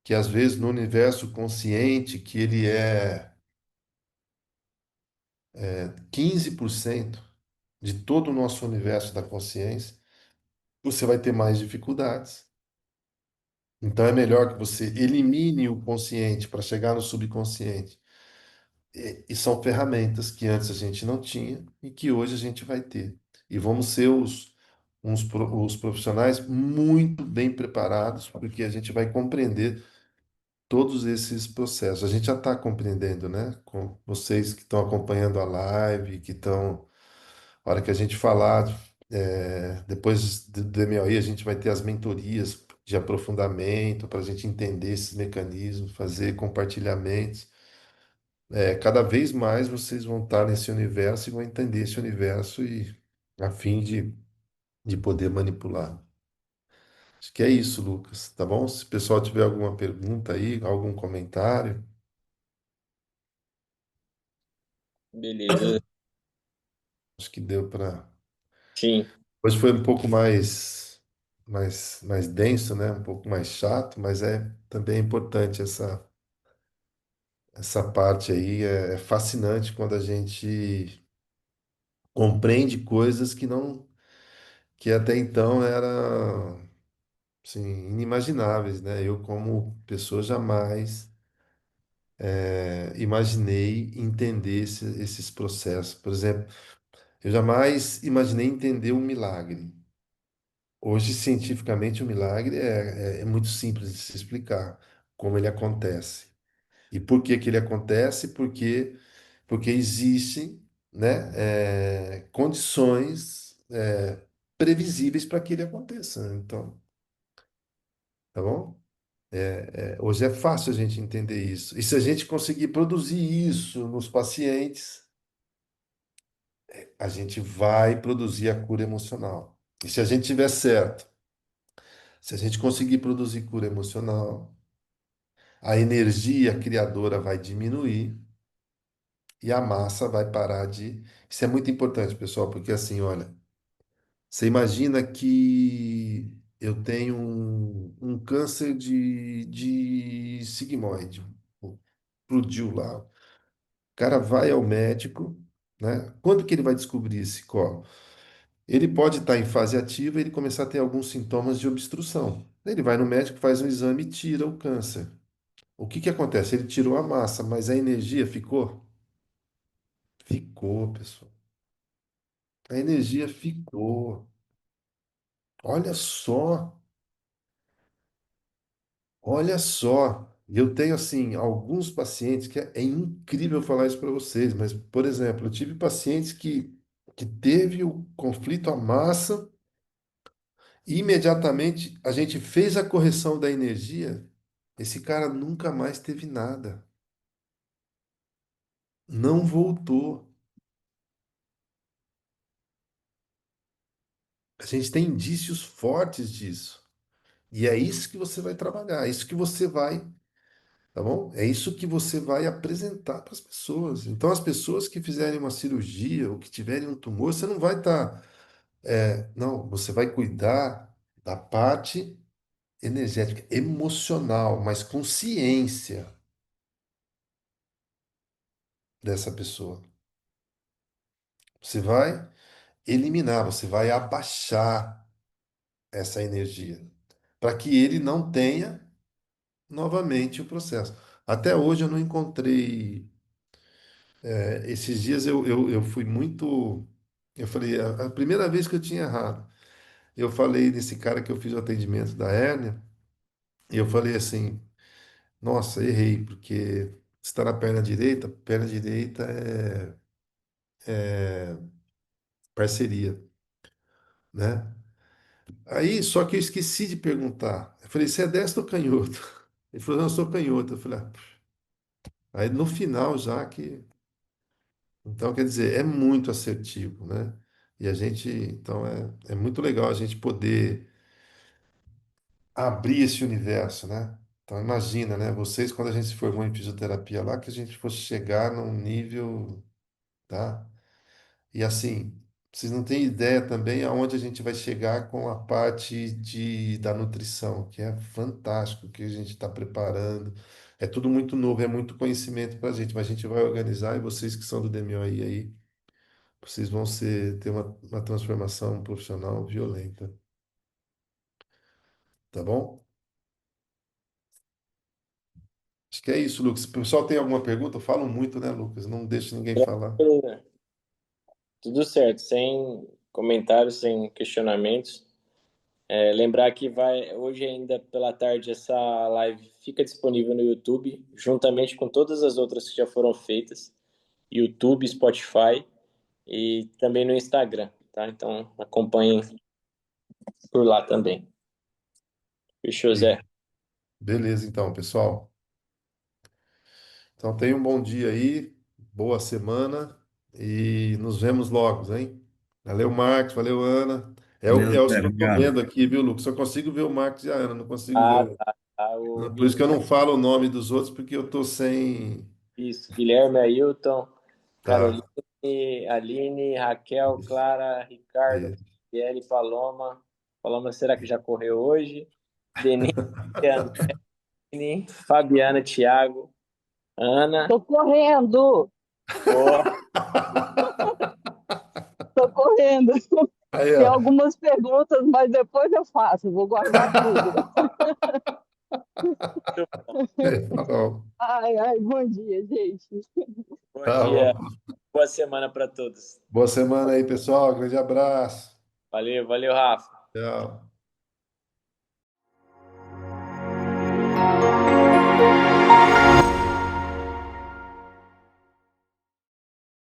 Que às vezes no universo consciente, que ele é 15% de todo o nosso universo da consciência, você vai ter mais dificuldades. Então é melhor que você elimine o consciente para chegar no subconsciente. E são ferramentas que antes a gente não tinha e que hoje a gente vai ter. E vamos ser os profissionais muito bem preparados, porque a gente vai compreender todos esses processos. A gente já está compreendendo, né? Com vocês que estão acompanhando a live, que estão. A hora que a gente falar, depois do MLI, a gente vai ter as mentorias de aprofundamento para a gente entender esses mecanismos, fazer compartilhamentos. Cada vez mais vocês vão estar nesse universo e vão entender esse universo e a fim de poder manipular. Acho que é isso, Lucas, tá bom? Se o pessoal tiver alguma pergunta aí, algum comentário, Beleza. acho que deu para. Sim, Hoje foi um pouco mais denso, né? Um pouco mais chato, mas é também importante essa parte aí. É fascinante quando a gente compreende coisas que até então era assim, inimagináveis, né? Eu, como pessoa, jamais imaginei entender esses processos. Por exemplo, eu jamais imaginei entender um milagre. Hoje, cientificamente, o milagre é muito simples de se explicar como ele acontece. E por que que ele acontece? Porque existem, né, condições previsíveis para que ele aconteça. Então, tá bom? Hoje é fácil a gente entender isso. E se a gente conseguir produzir isso nos pacientes, a gente vai produzir a cura emocional. E se a gente tiver certo, se a gente conseguir produzir cura emocional, a energia criadora vai diminuir e a massa vai parar de. Isso é muito importante, pessoal, porque assim, olha, você imagina que eu tenho um câncer de sigmoide, explodiu lá. O cara vai ao médico, né? Quando que ele vai descobrir esse colo? Ele pode estar em fase ativa e ele começar a ter alguns sintomas de obstrução. Ele vai no médico, faz um exame e tira o câncer. O que que acontece? Ele tirou a massa, mas a energia ficou? Ficou, pessoal. A energia ficou. Olha só, olha só. E eu tenho, assim, alguns pacientes que é incrível falar isso para vocês, mas, por exemplo, eu tive pacientes que teve o conflito à massa e imediatamente a gente fez a correção da energia, esse cara nunca mais teve nada. Não voltou. A gente tem indícios fortes disso. E é isso que você vai trabalhar, é isso que você vai, tá bom? É isso que você vai apresentar para as pessoas. Então, as pessoas que fizerem uma cirurgia ou que tiverem um tumor, você não vai estar. Não, você vai cuidar da parte energética, emocional, mas consciência dessa pessoa. Você vai eliminar, você vai abaixar essa energia, para que ele não tenha novamente o processo. Até hoje eu não encontrei. Esses dias eu fui muito. Eu falei, a primeira vez que eu tinha errado. eu falei nesse cara que eu fiz o atendimento da hérnia, e eu falei assim, nossa, errei, porque está na perna direita é parceria, né? Aí, só que eu esqueci de perguntar. Eu falei, você é destro ou canhoto? Ele falou, não, eu sou canhoto. Eu falei, aí no final já que. Então, quer dizer, é muito assertivo, né? E a gente, então, é muito legal a gente poder abrir esse universo, né? Então, imagina, né? Vocês, quando a gente se formou em fisioterapia lá, que a gente fosse chegar num nível, tá? E assim, vocês não têm ideia também aonde a gente vai chegar com a parte da nutrição, que é fantástico, que a gente está preparando. É tudo muito novo, é muito conhecimento para a gente, mas a gente vai organizar e vocês que são do DMOI aí, vocês vão ter uma transformação profissional violenta, tá bom? Acho que é isso, Lucas. O pessoal tem alguma pergunta? Eu falo muito, né, Lucas? Não deixo ninguém falar. Tudo certo, sem comentários, sem questionamentos. Lembrar que vai hoje ainda pela tarde essa live fica disponível no YouTube, juntamente com todas as outras que já foram feitas, YouTube, Spotify e também no Instagram, tá? Então acompanhem por lá também. Fechou, E Zé? beleza, então, pessoal. Então, tenha um bom dia aí, boa semana e nos vemos logo, hein? Valeu, Marcos, valeu, Ana. É Beleza, os Zé, que eu estou obrigado. vendo aqui, viu, Lucas? Só consigo ver o Marcos e a Ana, não consigo ver Ah, o. tá. O Por isso que eu não falo o nome dos outros, porque eu tô sem. isso, Guilherme, Ailton, Caroline, Tá. Aline, Raquel, Clara, Ricardo, Isso. Gabriele, Paloma. Paloma, será que já correu hoje? Denise, Andrine, Fabiana, Thiago, Ana. Tô correndo, Boa. tô correndo. Aí, Tem ó. algumas perguntas, mas depois eu faço, vou guardar tudo. Tá bom. Ai, ai, bom dia, gente. Bom Tá dia, bom. boa semana para todos. Boa semana aí, pessoal. Grande abraço. Valeu, valeu, Rafa. Tchau.